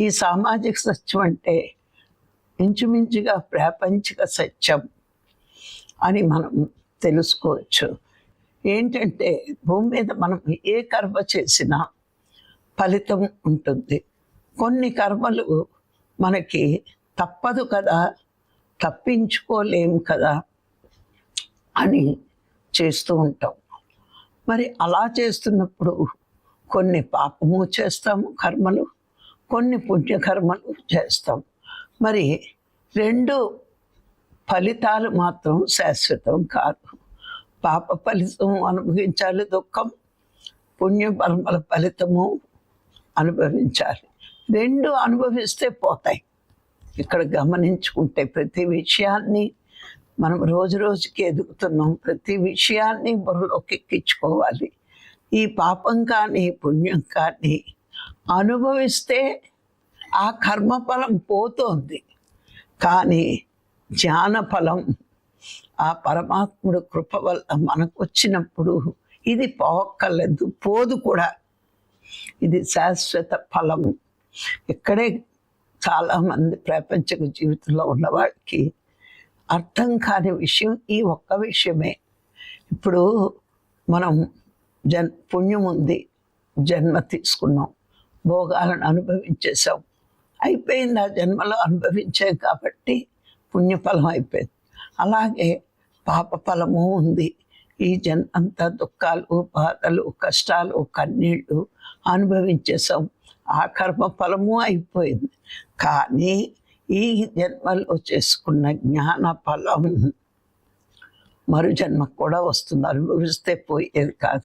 ఈ సామాజిక సత్యం అంటే ఇంచుమించుగా ప్రాపంచిక సత్యం అని మనం తెలుసుకోవచ్చు. ఏంటంటే భూమి మీద మనం ఏ కర్మ చేసినా ఫలితం ఉంటుంది. కొన్ని కర్మలు మనకి తప్పదు కదా, తప్పించుకోలేము కదా అని చేస్తూ ఉంటాం. మరి అలా చేస్తున్నప్పుడు కొన్ని పాపము చేస్తాము కర్మలు, కొన్ని పుణ్యకర్మలు చేస్తాం. మరి రెండు ఫలితాలు మాత్రం శాశ్వతం కాదు. పాప ఫలితం అనుభవించాలి దుఃఖం, పుణ్యకర్మల ఫలితము అనుభవించాలి. రెండు అనుభవిస్తే పోతాయి. ఇక్కడ గమనించుకుంటే ప్రతి విషయాన్ని మనం రోజు రోజుకి ఎదుగుతున్నాం. ప్రతి విషయాన్ని బుర్రలోకి ఎక్కించుకోవాలి. ఈ పాపం కానీ పుణ్యం కానీ అనుభవిస్తే ఆ కర్మఫలం పోతోంది, కానీ జ్ఞానఫలం ఆ పరమాత్ముడు కృప వల్ల మనకు వచ్చినప్పుడు ఇది పోక్కర్లేదు, పోదు కూడా. ఇది శాశ్వత ఫలం. ఇక్కడే చాలామంది ప్రాపంచిక జీవితంలో ఉన్నవాడికి అర్థం కాని విషయం ఈ ఒక్క విషయమే. ఇప్పుడు మనం పుణ్యం ఉంది, జన్మ తీసుకున్నాం, భోగాలను అనుభవించేసాం, అయిపోయింది. ఆ జన్మలో అనుభవించాం కాబట్టి పుణ్యఫలం అయిపోయింది. అలాగే పాప ఫలము ఉంది. ఈ అంతా దుఃఖాలు, బాధలు, కష్టాలు, కన్నీళ్ళు అనుభవించేసాం. ఆ కర్మ ఫలము అయిపోయింది. కానీ ఈ జన్మలో చేసుకున్న జ్ఞాన ఫలం మరు జన్మకు కూడా వస్తుంది. అనుభవిస్తే పోయేది కాదు.